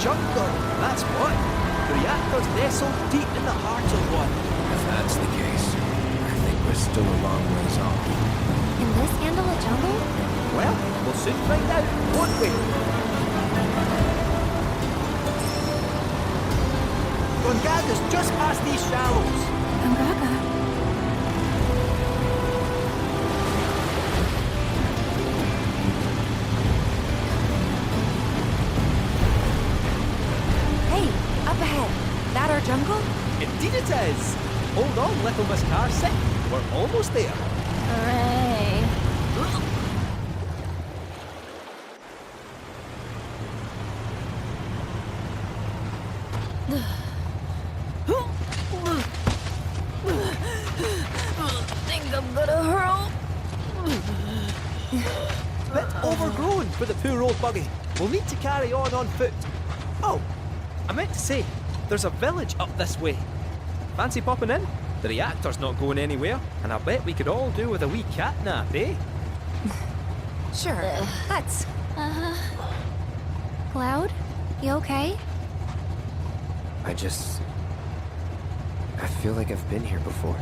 jungle, that's what. The reactor's nestled deep in the heart of one. If that's the case, I think we're still a long ways off. Can this handle a jungle? Well, we'll soon find out, won't we? Gongada's just past these shallows. Gongaga. Hey, up ahead. That our jungle? Indeed it is. Hold on, little Miss Carsick. We're almost there. Hooray. Think I'm gonna hurl. Bit overgrown for the poor old buggy. We'll need to carry on foot. Oh, I meant to say, there's a village up this way. Fancy popping in? The reactor's not going anywhere, and I bet we could all do with a wee cat nap, eh? Sure, let's. Cloud, you okay? I feel like I've been here before.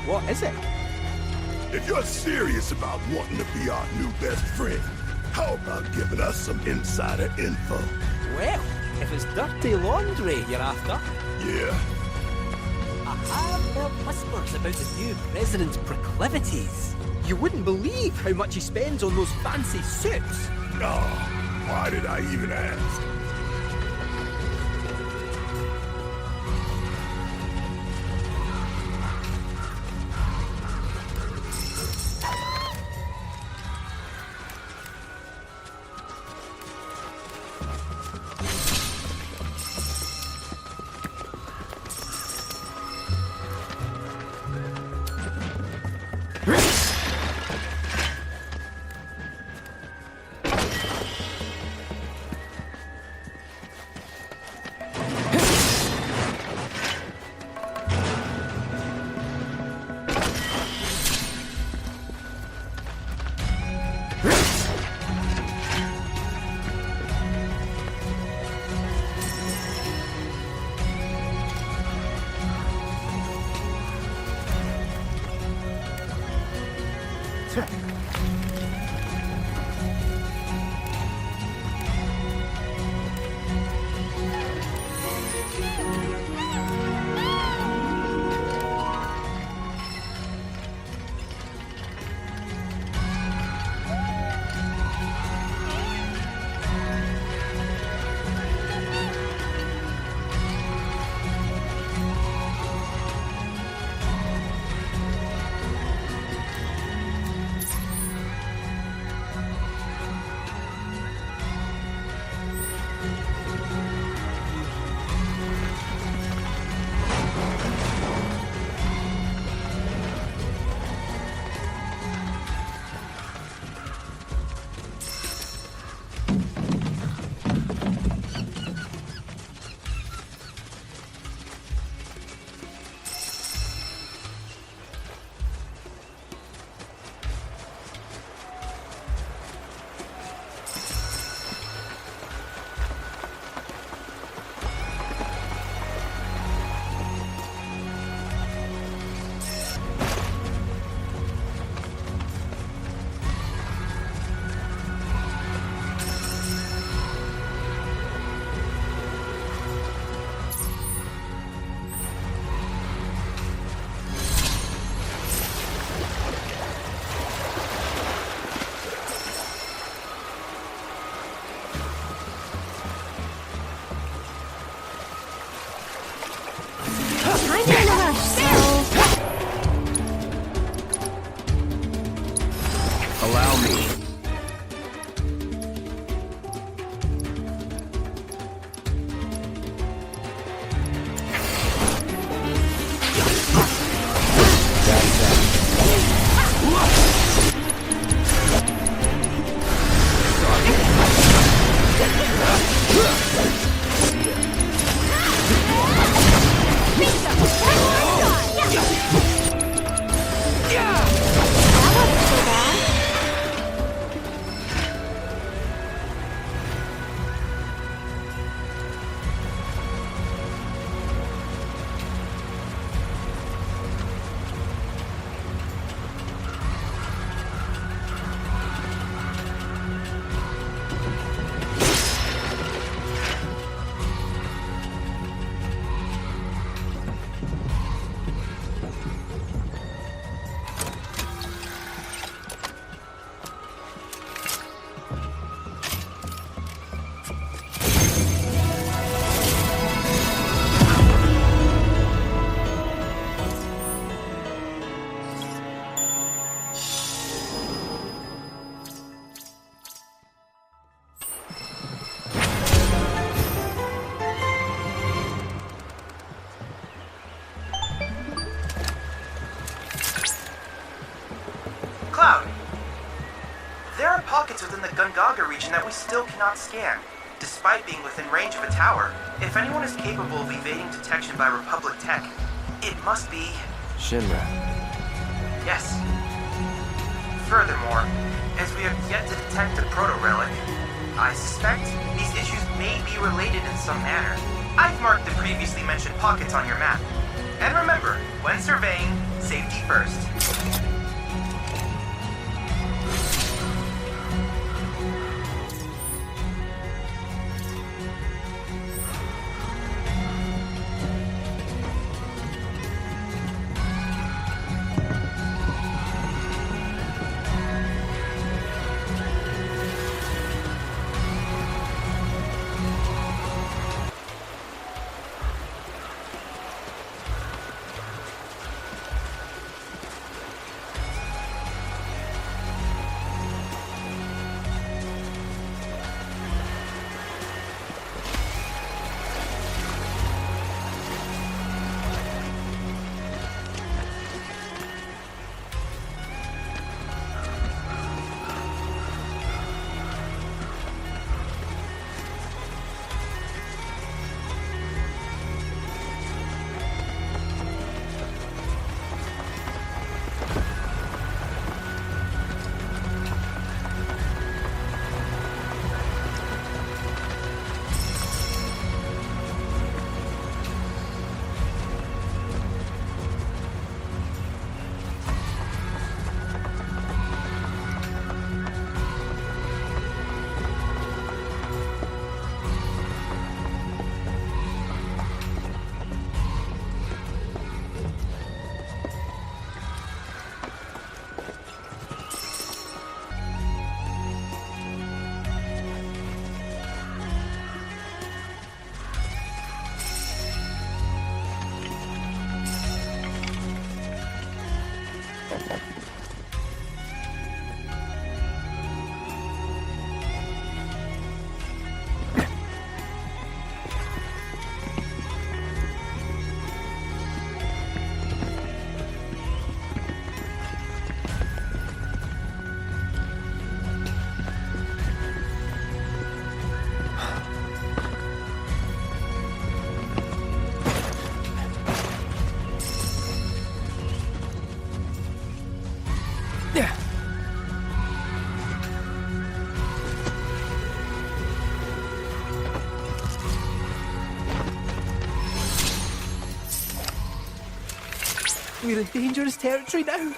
What is it? If you're serious about wanting to be our new best friend, how about giving us some insider info? Well, if it's dirty laundry you're after, Yeah? I have heard whispers about the new president's proclivities. You wouldn't believe how much he spends on those fancy suits. Oh, why did I even ask? Gaga region that we still cannot scan, despite being within range of a tower. If anyone is capable of evading detection by Republic tech, it must be... Shinra. Yes. Furthermore, as we have yet to detect a proto-relic, I suspect these issues may be related in some manner. I've marked the previously mentioned pockets on your map. And remember, when surveying, safety first. We're in dangerous territory now.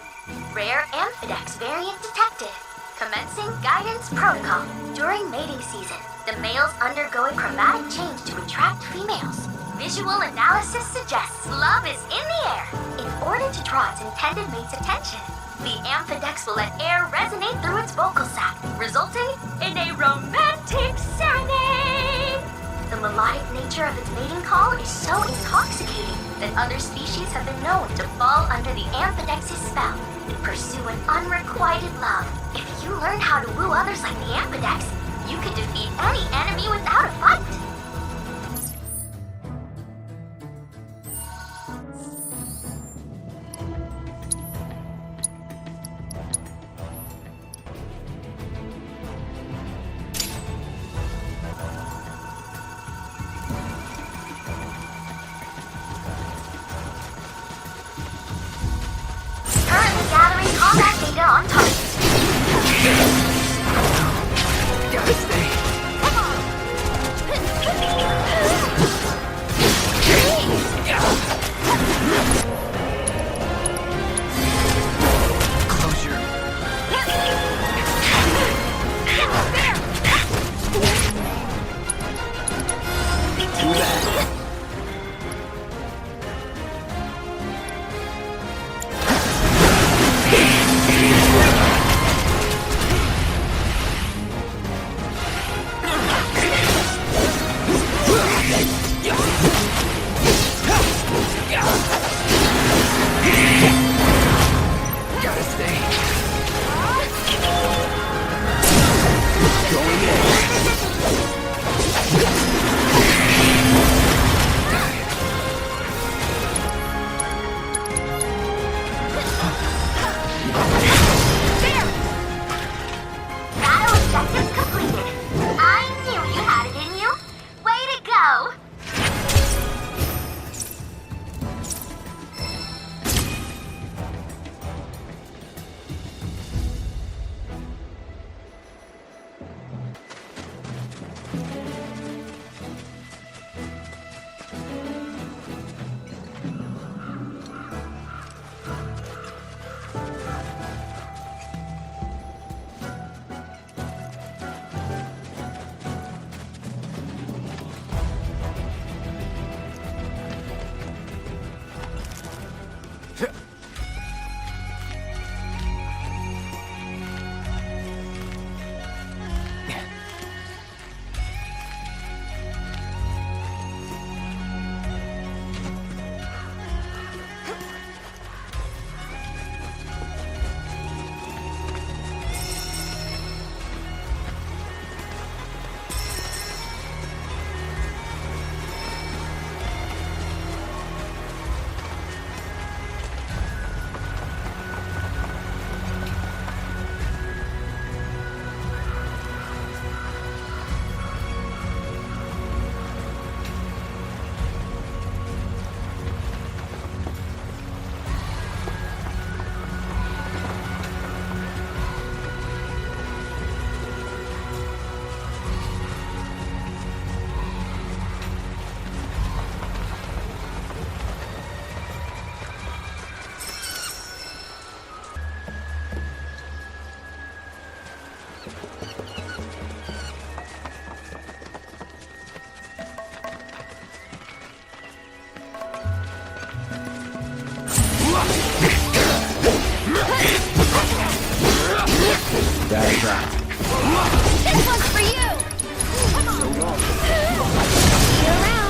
Rare Amphidex variant detected. Commencing guidance protocol. During mating season, the males undergo a chromatic change to attract females. Visual analysis suggests love is in the air. In order to draw its intended mate's attention, the Amphidex will let air resonate through its vocal sac, resulting in a romantic serenade. The melodic nature of its mating call is so intoxicating that other species have been known to fall under the Amphidex's spell and pursue an unrequited love. If you learn how to woo others like the Amphidex, you can defeat any enemy without a fight. Combat data on target. Gotta stay. Come on. That's right. This one's for you! Come on! See you around!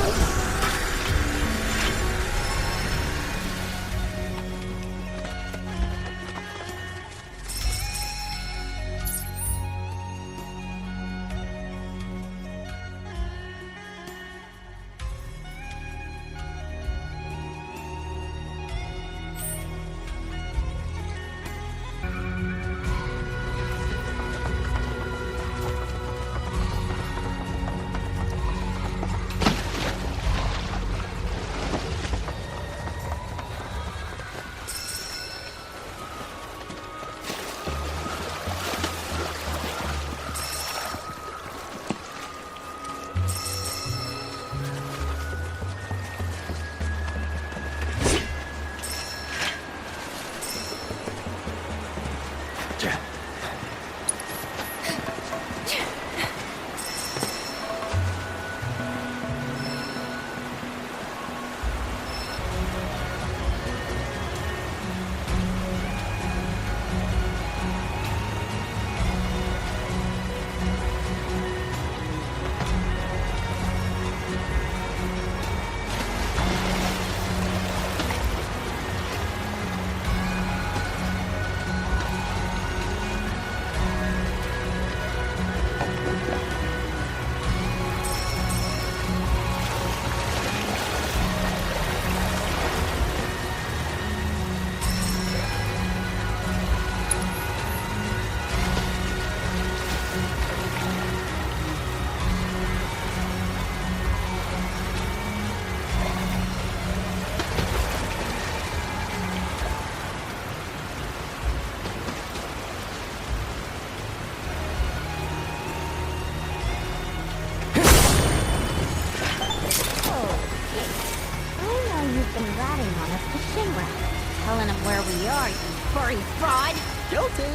Telling him where we are, you furry fraud! Guilty!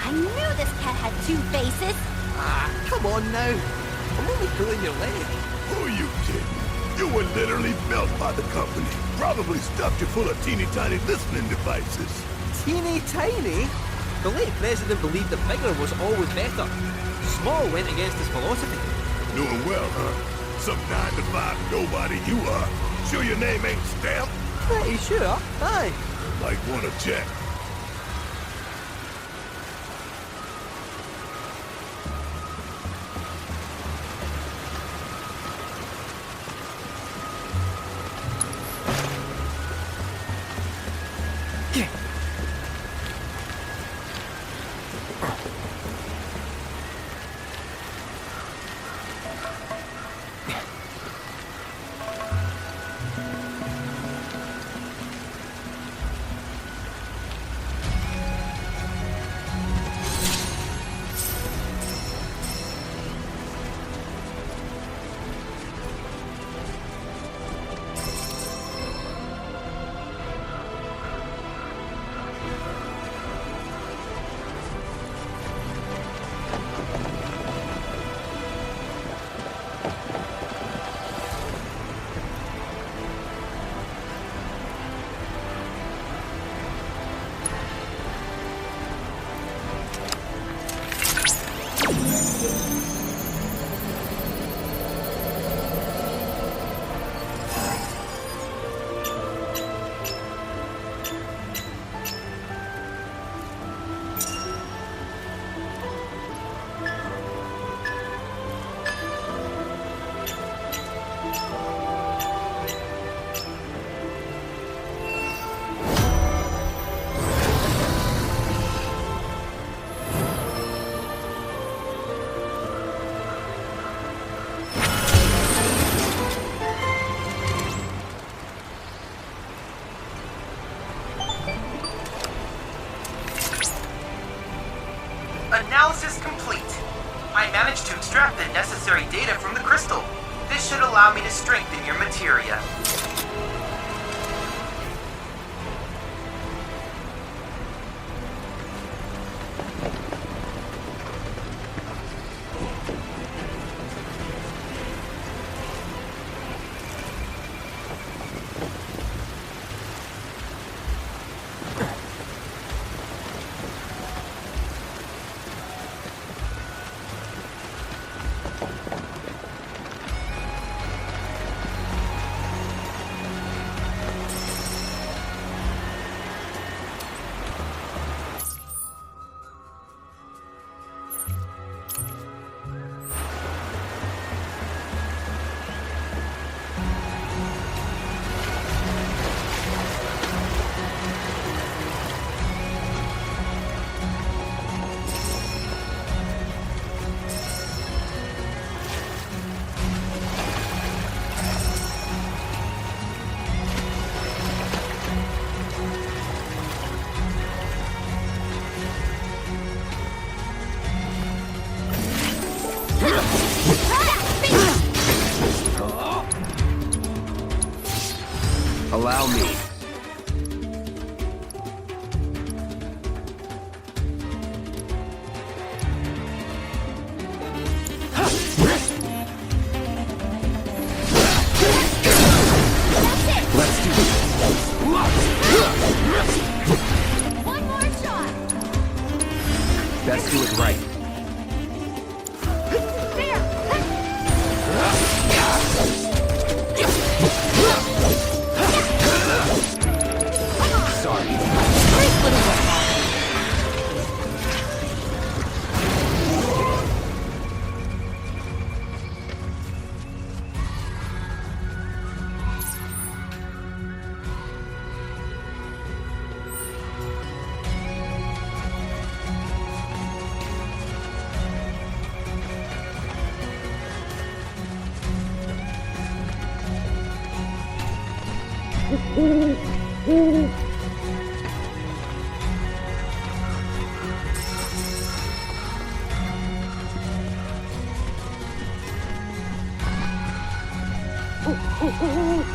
I knew this cat had two faces! Ah, come on now. I'm only pulling your leg. Who are you kidding? You were literally built by the company. Probably stuffed you full of teeny tiny listening devices. Teeny tiny? The late president believed that bigger was always better. Small went against his philosophy. Doing well, huh? Some 9-to-5 nobody you are. Sure your name ain't stamped? Pretty sure. Aye. Like wanna check. Analysis complete. I managed to extract the necessary data from the crystal. This should allow me to strengthen your materia. Allow me. Let's do this. One more shot. Best do it right. There. Sorry. Nice little work.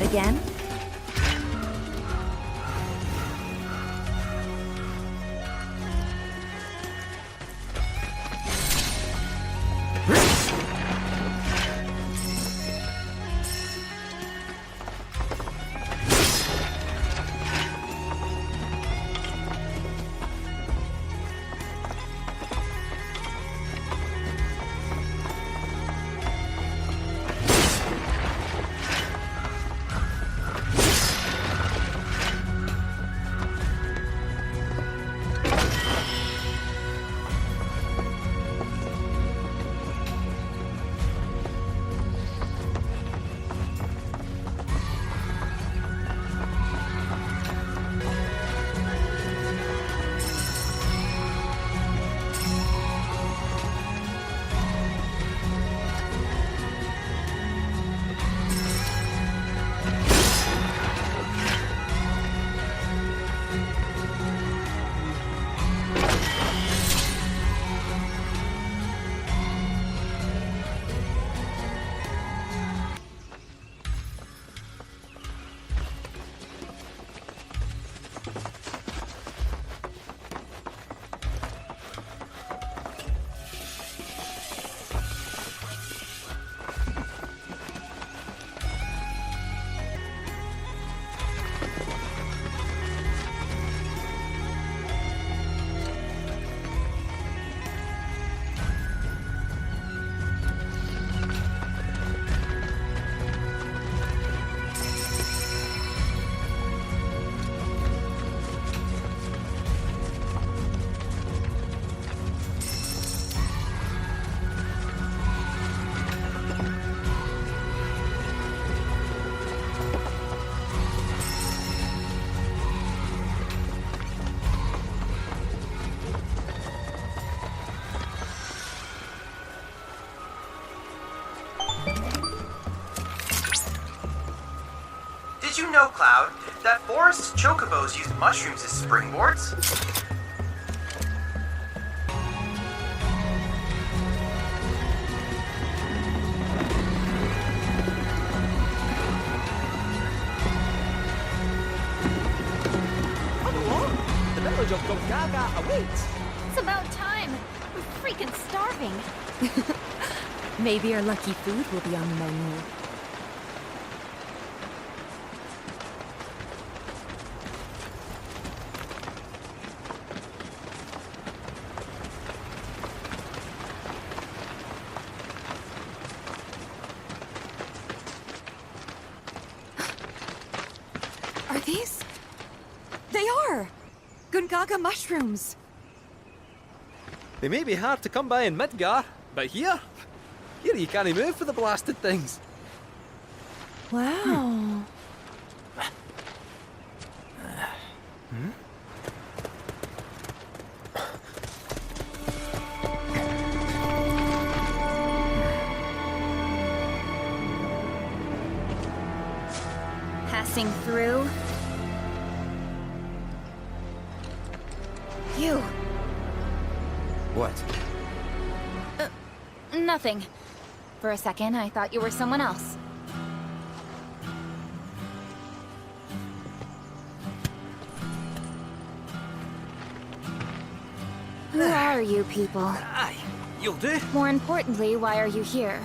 that again? Did you know, Cloud, that forest chocobos use mushrooms as springboards? Come along! The village of Kujata awaits! It's about time. We're freaking starving. Maybe our lucky food will be on the menu. Are these? They are! Gungaga mushrooms! They may be hard to come by in Midgar, but here you can't move for the blasted things. Wow. Passing through. You. What? Nothing. For a second, I thought you were someone else. Who are you people? Aye, you'll do. More importantly, why are you here?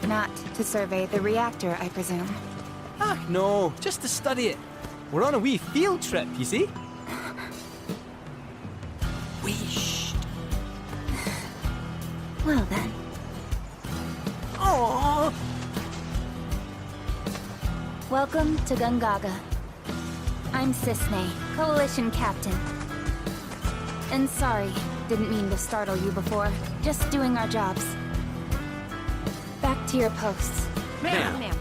Not to survey the reactor, I presume. Ah, no, just to study it. We're on a wee field trip, you see? Whee. Well then. Aww. Welcome to Gungaga. I'm Cisne, Coalition Captain. And sorry, didn't mean to startle you before. Just doing our jobs. Back to your posts. Ma'am.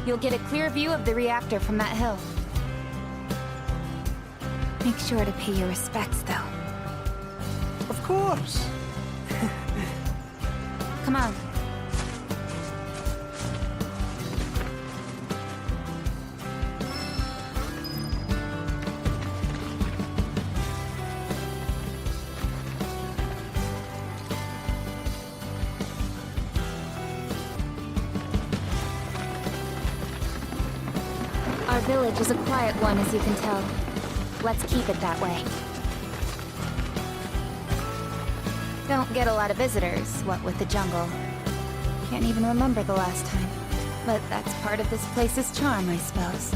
You'll get a clear view of the reactor from that hill. Make sure to pay your respects, though. Of course. Come on. village is a quiet one, as you can tell. Let's keep it that way. Don't get a lot of visitors, what with the jungle. Can't even remember the last time. But that's part of this place's charm, I suppose.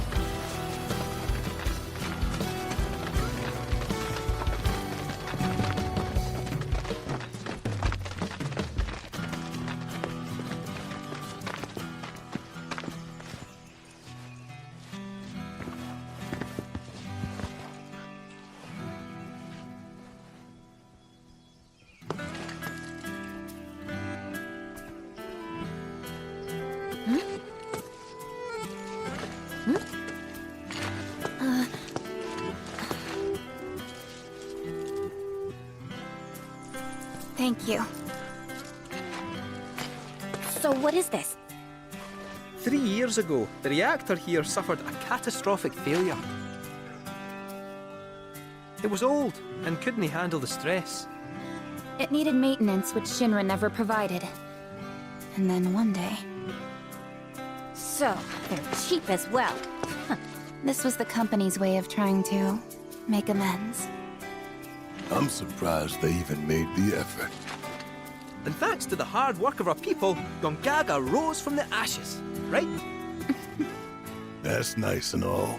Thank you. So what is this? 3 years ago, the reactor here suffered a catastrophic failure. It was old and couldn't handle the stress. It needed maintenance, which Shinra never provided. And then one day... So, they're cheap as well. Huh. This was the company's way of trying to make amends. I'm surprised they even made the effort. And thanks to the hard work of our people, Gongaga rose from the ashes, right? That's nice and all,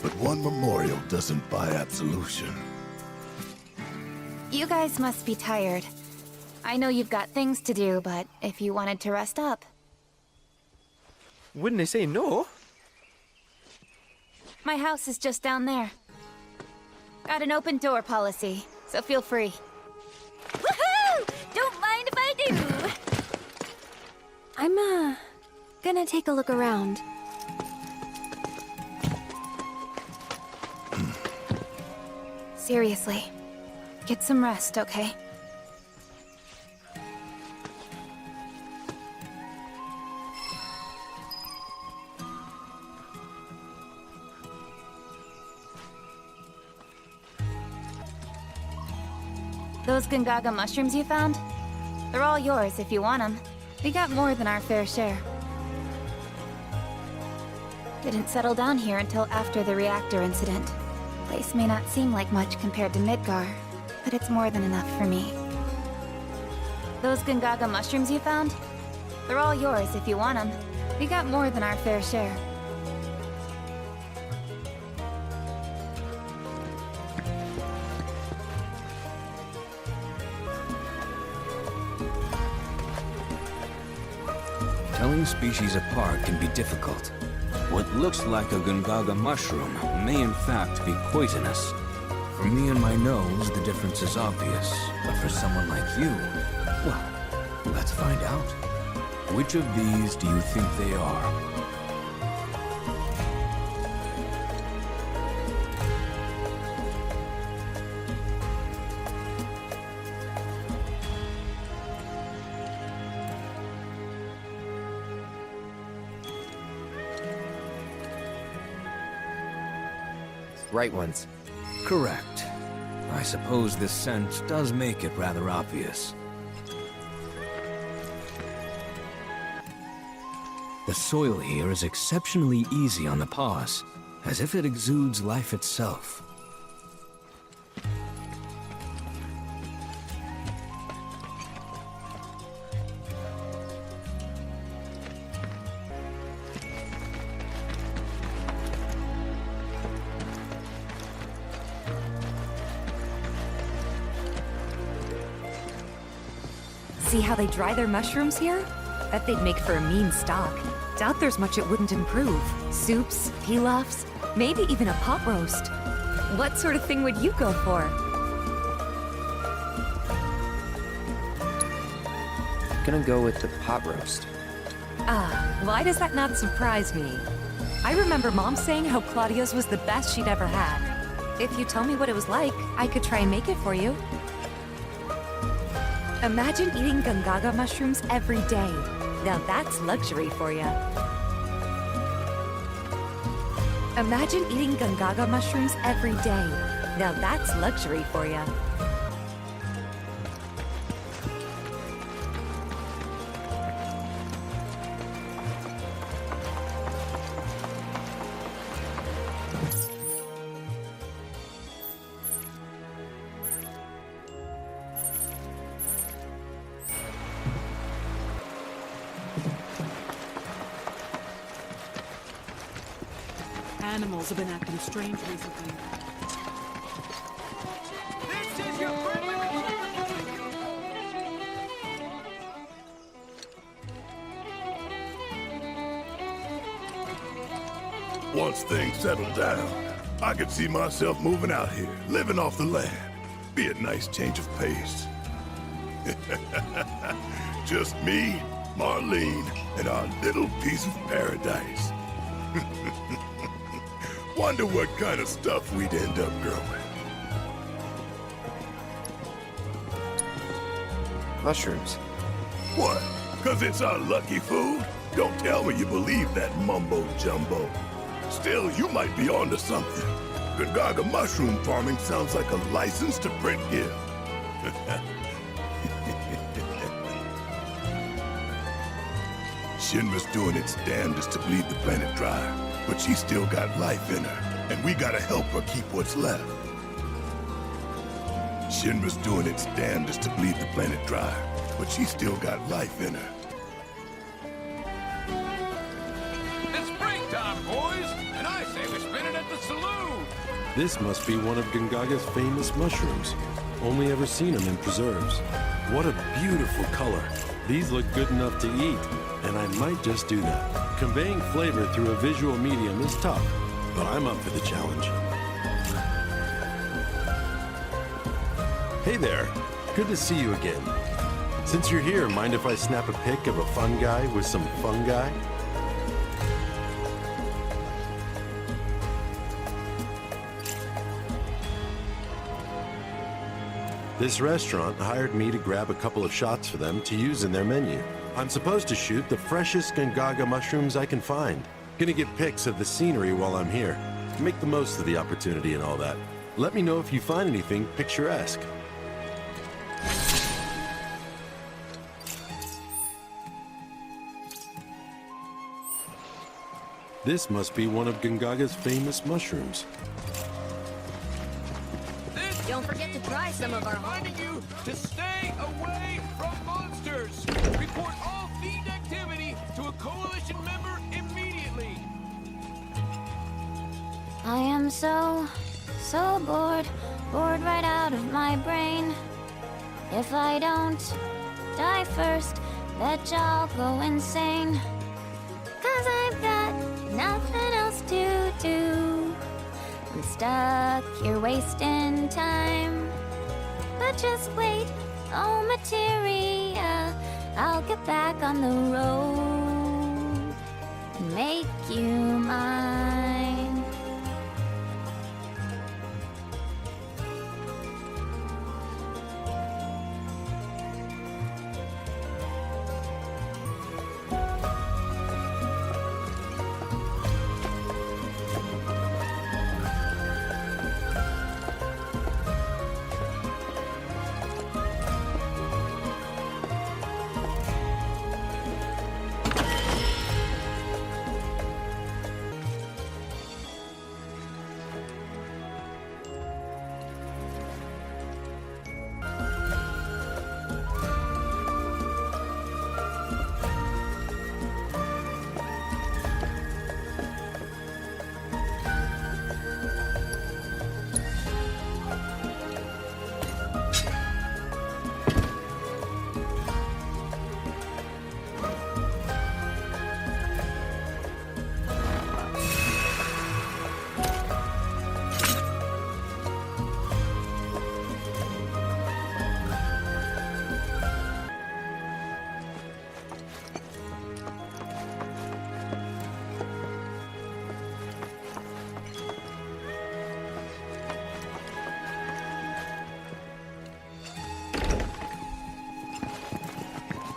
but one memorial doesn't buy absolution. You guys must be tired. I know you've got things to do, but if you wanted to rest up... Wouldn't they say no? My house is just down there. Got an open door policy, so feel free. Woohoo! Don't mind if I do! I'm, gonna take a look around. Seriously, get some rest, okay? Those Gongaga mushrooms you found? They're all yours if you want them. We got more than our fair share. Didn't settle down here until after the reactor incident. Place may not seem like much compared to Midgar, but it's more than enough for me. Those Gongaga mushrooms you found? They're all yours if you want them. We got more than our fair share. Telling species apart can be difficult. What looks like a Gongaga mushroom may in fact be poisonous. For me and my nose, the difference is obvious. But for someone like you, well, let's find out. Which of these do you think they are? Right ones. Correct. I suppose this scent does make it rather obvious. The soil here is exceptionally easy on the paws, as if it exudes life itself. See how they dry their mushrooms here? Bet they'd make for a mean stock. Doubt there's much it wouldn't improve. Soups, pilafs, maybe even a pot roast. What sort of thing would you go for? Gonna go with the pot roast. Ah, why does that not surprise me? I remember Mom saying how Claudio's was the best she'd ever had. If you tell me what it was like, I could try and make it for you. Imagine eating Gongaga mushrooms every day. Now that's luxury for you. Imagine eating Gongaga mushrooms every day. Now that's luxury for you. animals have been acting strange recently. This is your friendly Once things settle down, I could see myself moving out here, living off the land. Be a nice change of pace. Just me, Marlene, and our little piece of paradise. Wonder what kind of stuff we'd end up growing. Mushrooms. What? 'Cause it's our lucky food? Don't tell me you believe that mumbo-jumbo. Still, you might be onto something. Gungaga mushroom farming sounds like a license to print gift. Shinra's doing its damnedest to bleed the planet dry, but she's still got life in her, and we gotta help her keep what's left. Shinra's doing its damnedest to bleed the planet dry, but she's still got life in her. It's springtime, boys, and I say we spin it at the saloon. This must be one of Gungaga's famous mushrooms. Only ever seen them in preserves. What a beautiful color. These look good enough to eat, and I might just do that. Conveying flavor through a visual medium is tough, but I'm up for the challenge. Hey there. Good to see you again. Since you're here, mind if I snap a pic of a fun guy with some fungi? This restaurant hired me to grab a couple of shots for them to use in their menu. I'm supposed to shoot the freshest Gungaga mushrooms I can find. Gonna get pics of the scenery while I'm here. Make the most of the opportunity and all that. Let me know if you find anything picturesque. This must be one of Gungaga's famous mushrooms. Don't forget to try some of our reminding you to stay away from monsters. Report all Fiend activity to a coalition member immediately. I am so bored right out of my brain. If I don't die first, bet y'all go insane. 'Cause I've got nothing else to do. I'm stuck here wasting time. But just wait, oh materia, I'll get back on the road and make you mine.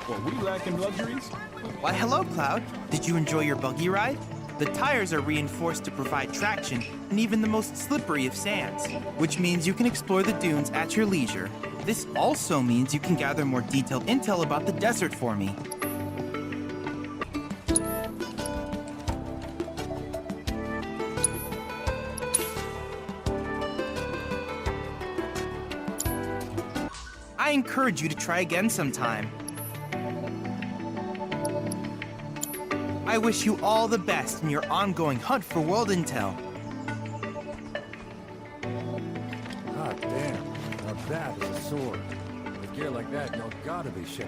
Are we lacking luxuries? Why, hello, Cloud. Did you enjoy your buggy ride? The tires are reinforced to provide traction in even the most slippery of sands, which means you can explore the dunes at your leisure. This also means you can gather more detailed intel about the desert for me. I encourage you to try again sometime. I wish you all the best in your ongoing hunt for world intel. That is a sword. With gear like that, y'all gotta be shit.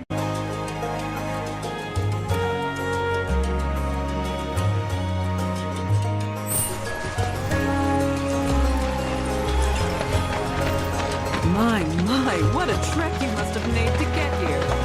My, what a trek you must have made to get here.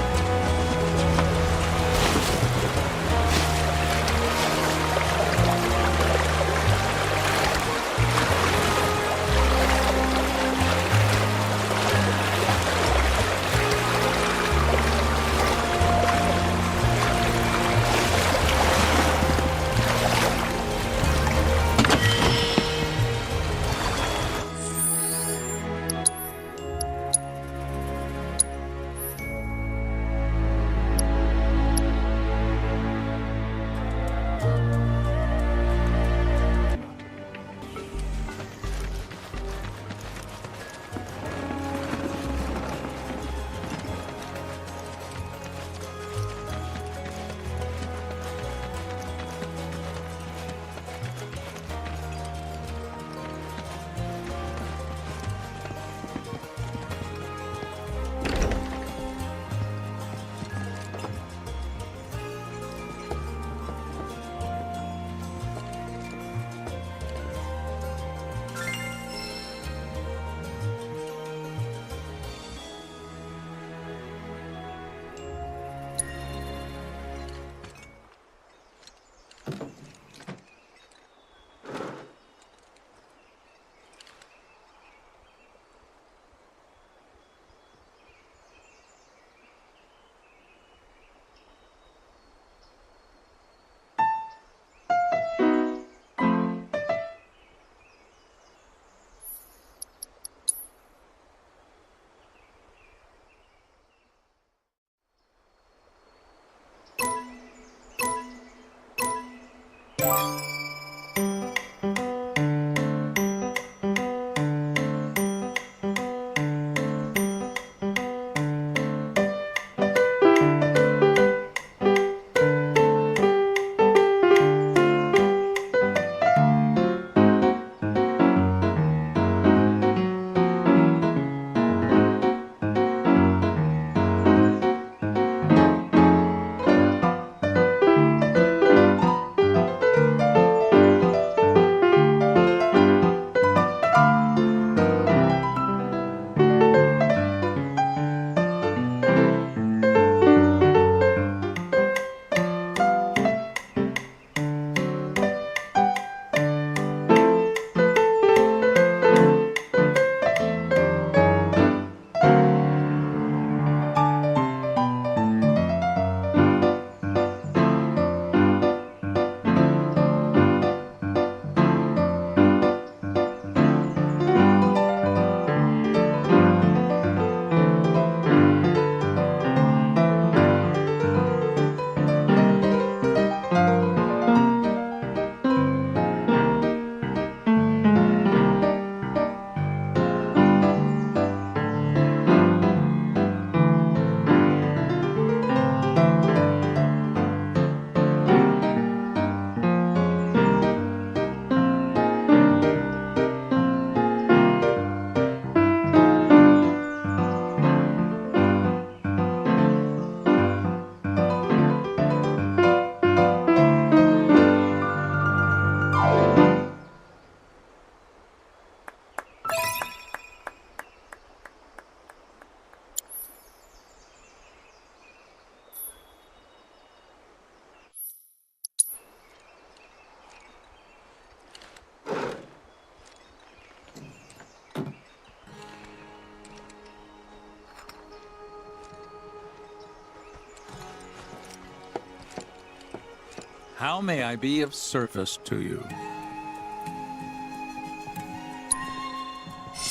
How may I be of service to you?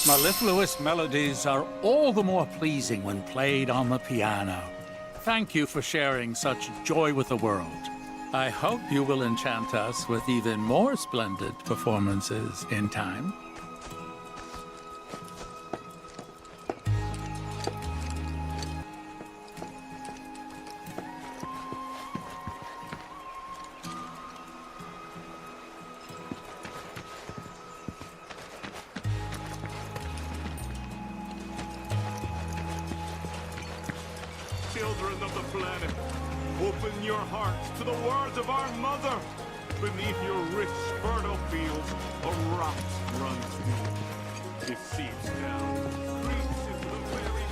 Mellifluous melodies are all the more pleasing when played on the piano. Thank you for sharing such joy with the world. I hope you will enchant us with even more splendid performances in time. children of the planet. Open your hearts to the words of our mother. Beneath your rich, fertile fields, a rot runs deep. It seeps down, creeps into the very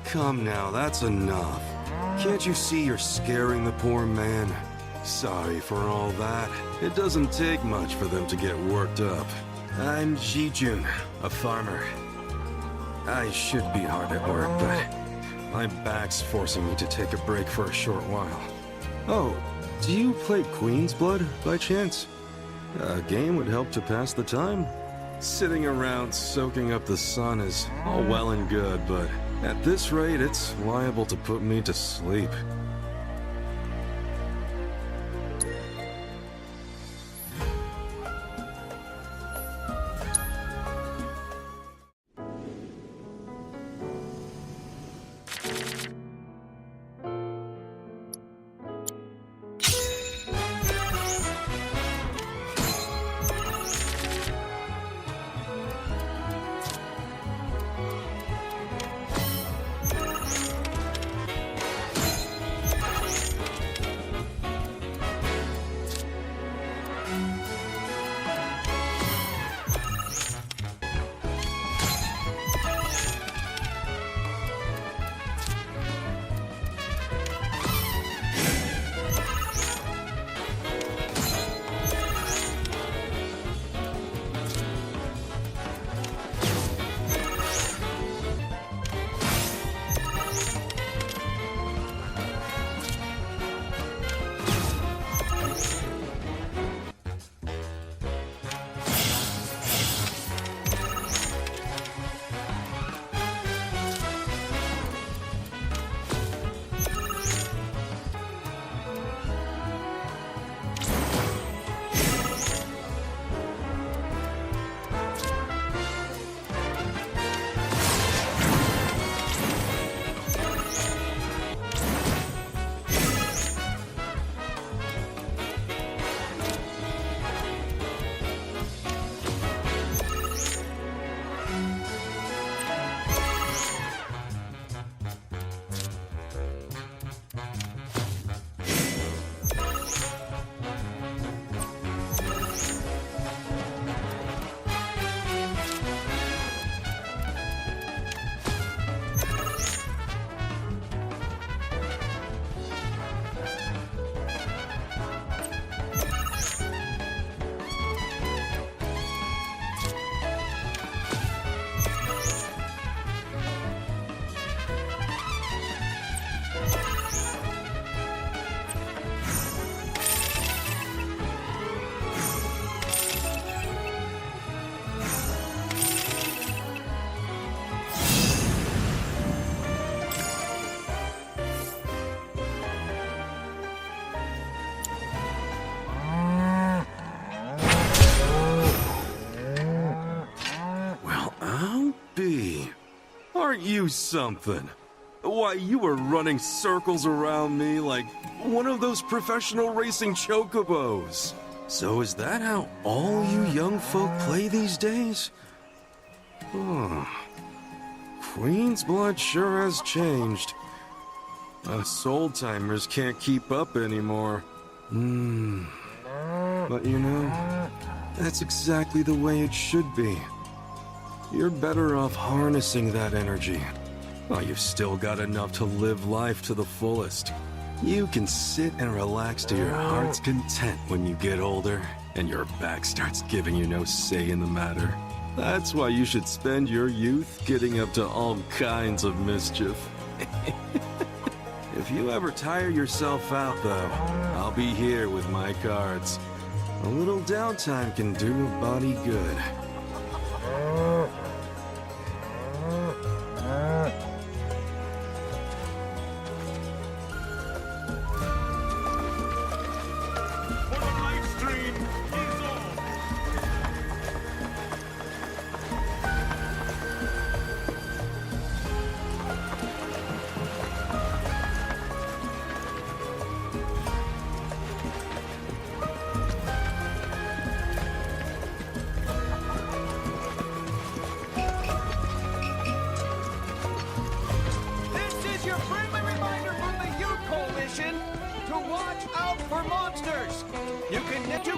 Come now, that's enough. Can't you see you're scaring the poor man? Sorry for all that. It doesn't take much for them to get worked up. I'm Jijun, a farmer. I should be hard at work, but my back's forcing me to take a break for a short while. Oh, do you play Queen's Blood by chance? A game would help to pass the time. Sitting around soaking up the sun is all well and good, but at this rate, it's liable to put me to sleep. Aren't you something? Why, you were running circles around me like one of those professional racing chocobos. So is that how all you young folk play these days? Queen's Blood sure has changed. Us old-timers can't keep up anymore. But you know, that's exactly the way it should be. You're better off harnessing that energy. While you've still got enough to live life to the fullest. You can sit and relax to your heart's content when you get older, and your back starts giving you no say in the matter. That's why you should spend your youth getting up to all kinds of mischief. If you ever tire yourself out, though, I'll be here with my cards. A little downtime can do a body good.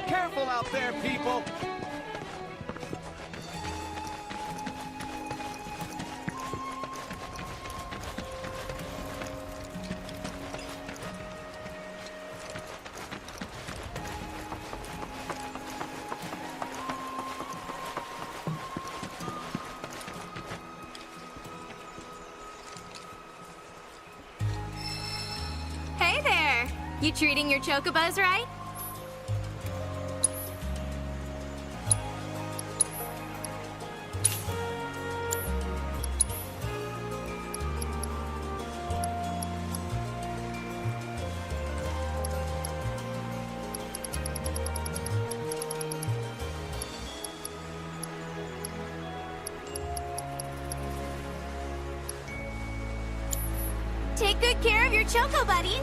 Careful out there, people! Hey there! You treating your chocobos right? Take good care of your choco buddies.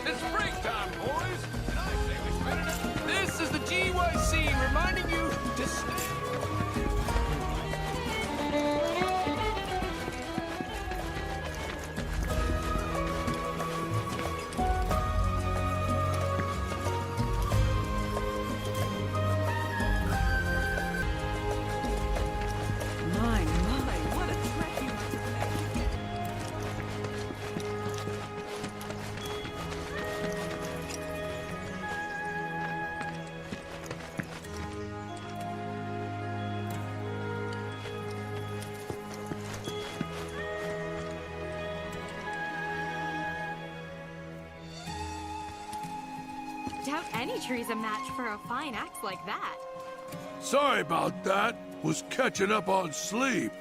It's break time, boys! And I say we spend it. This is the GYC reminding you to stay. My, what a trek you must have made. Doubt any tree's a match for a fine axe like that. Sorry about that. Was catching up on sleep.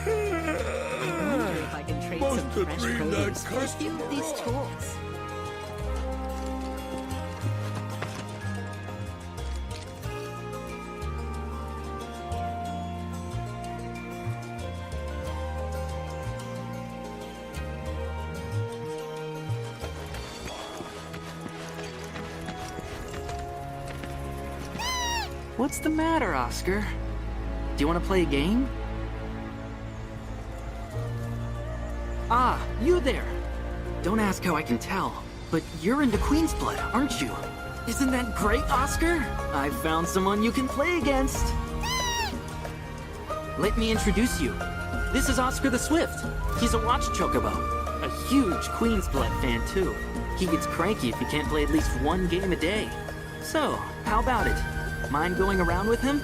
I wonder if I can trade Must some have fresh dreamed that produce for a few of customer these off. tools. What's the matter, Oscar? Do you want to play a game? Ah, you there! Don't ask how I can tell, but you're into Queen's Blood, aren't you? Isn't that great, Oscar? I've found someone you can play against! Let me introduce you. This is Oscar the Swift. He's a watch chocobo. A huge Queen's Blood fan, too. He gets cranky if he can't play at least one game a day. So, how about it? Mind going around with him?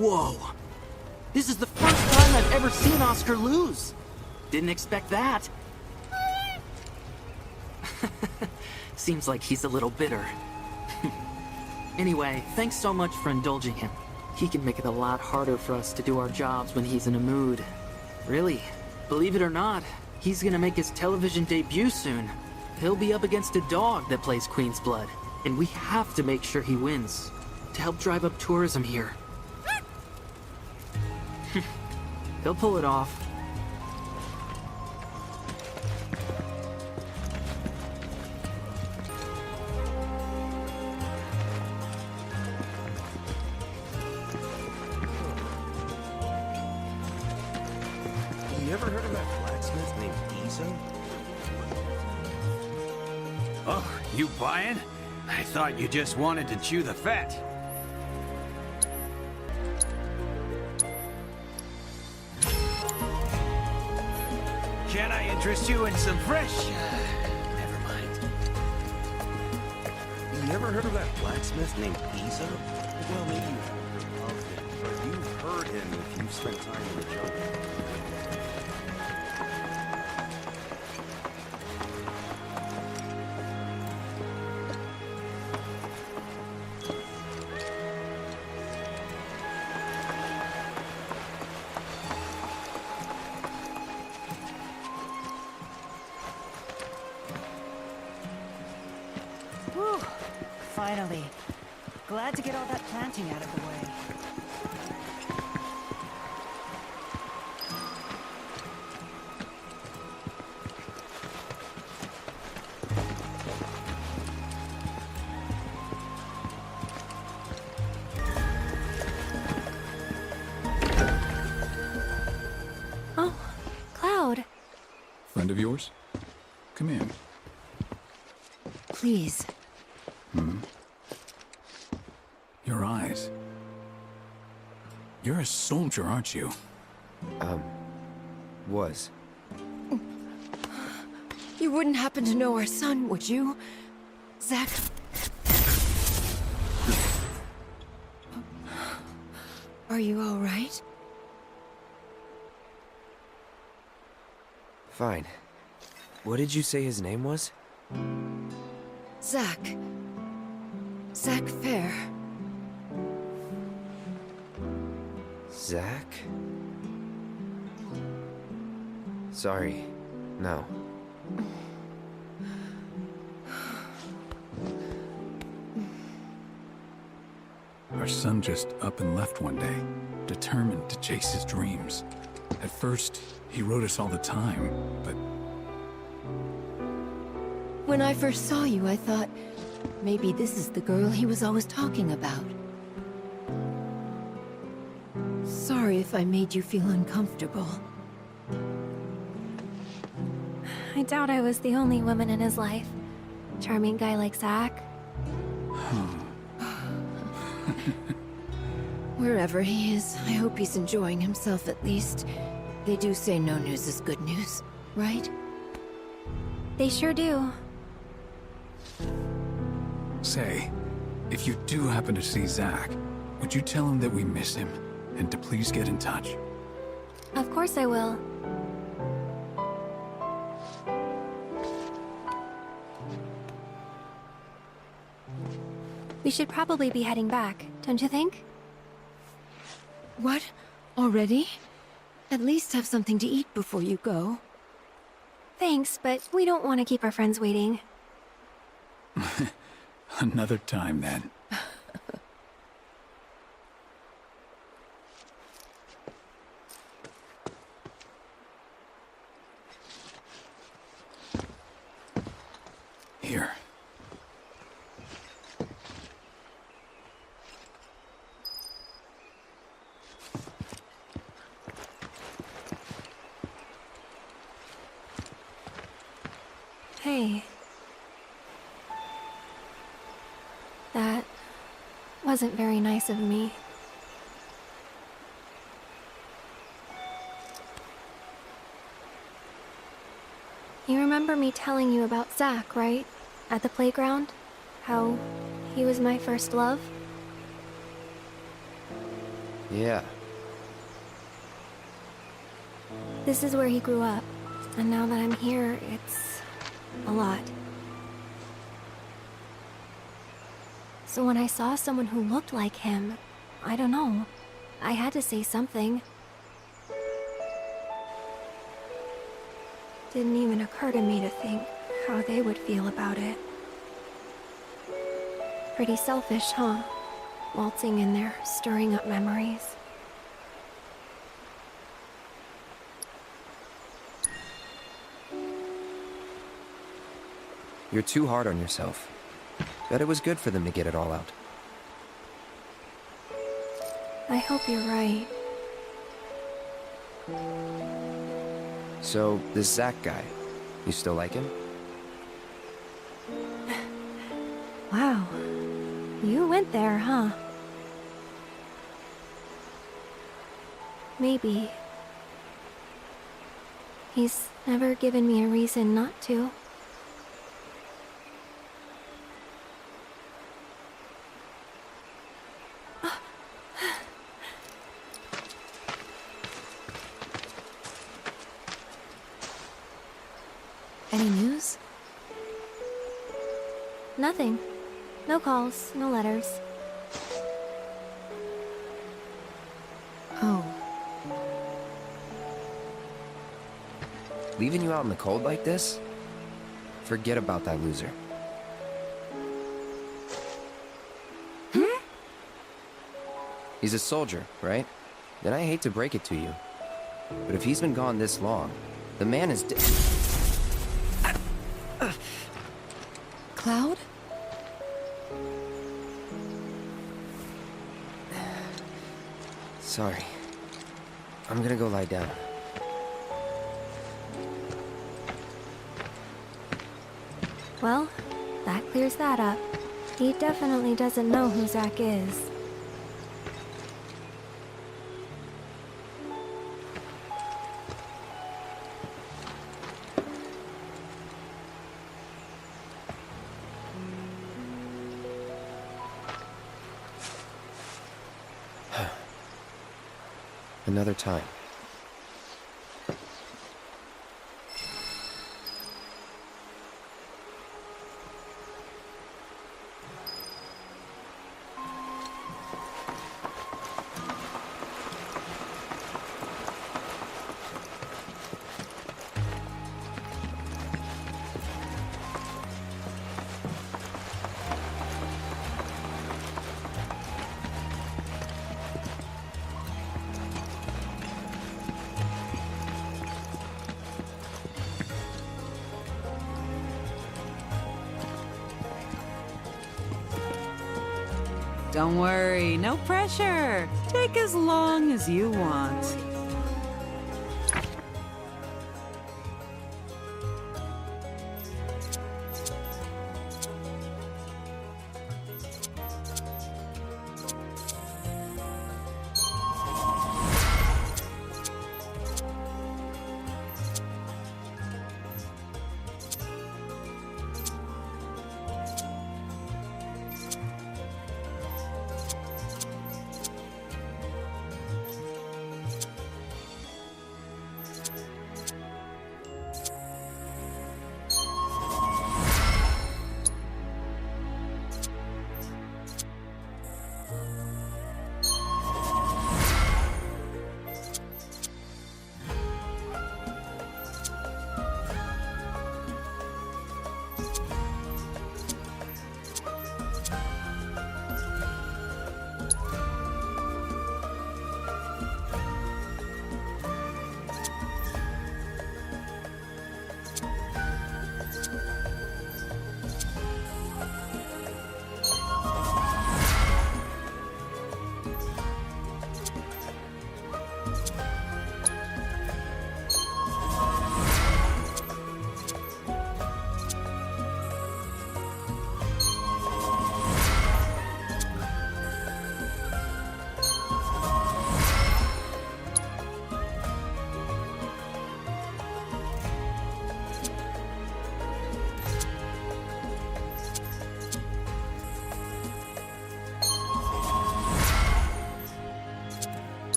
Whoa! This is the first time I've ever seen Oscar lose. Didn't expect that. Seems like he's a little bitter. Anyway, thanks so much for indulging him. He can make it a lot harder for us to do our jobs when he's in a mood. Really, believe it or not, he's gonna make his television debut soon. He'll be up against a dog that plays Queen's Blood, and we have to make sure he wins to help drive up tourism here. He'll pull it off. Have you ever heard of that blacksmith named Izo? Oh, you buying? I thought you just wanted to chew the fat. Can I interest you in some fresh? Never mind. You ever heard of that blacksmith named Izo? Well, maybe you haven't heard of him, but you've heard him if you've spent time in the jungle. Whew. Finally. Glad to get all that planting out of the way. Oh, Cloud. Friend of yours? Come in. Please. Your eyes. You're a soldier, aren't you? Was. You wouldn't happen to know our son, would you? Zach? Are you all right? Fine. What did you say his name was? Zach. Zach Fair. Zach? Sorry. No. Our son just up and left one day, determined to chase his dreams. At first, he wrote us all the time, but When I first saw you, I thought, maybe this is the girl he was always talking about. Sorry if I made you feel uncomfortable. I doubt I was the only woman in his life. Charming guy like Zach. Wherever he is, I hope he's enjoying himself at least. They do say no news is good news, right? They sure do. say, if you do happen to see Zach, would you tell him that we miss him and to please get in touch? Of course I will. We should probably be heading back, don't you think? What? Already? At least have something to eat before you go. Thanks, but we don't want to keep our friends waiting. Another time, then. Here. Hey. That wasn't very nice of me. You remember me telling you about Zach, right? At the playground? How he was my first love? Yeah. This is where he grew up, and now that I'm here, it's a lot. So when I saw someone who looked like him, I don't know, I had to say something. Didn't even occur to me to think how they would feel about it. Pretty selfish, huh? Waltzing in there, stirring up memories. You're too hard on yourself. Bet it was good for them to get it all out. I hope you're right. So, this Zach guy, you still like him? Wow. You went there, huh? Maybe. He's never given me a reason not to. Any news? Nothing. No calls, no letters. Oh. Leaving you out in the cold like this? Forget about that loser. He's a soldier, right? Then I hate to break it to you. But if he's been gone this long, the man is dead. Cloud? Sorry. I'm gonna go lie down. Well, that clears that up. He definitely doesn't know who Zach is. Another time. Don't worry, no pressure. Take as long as you want.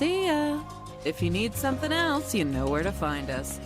See ya. If you need something else, you know where to find us.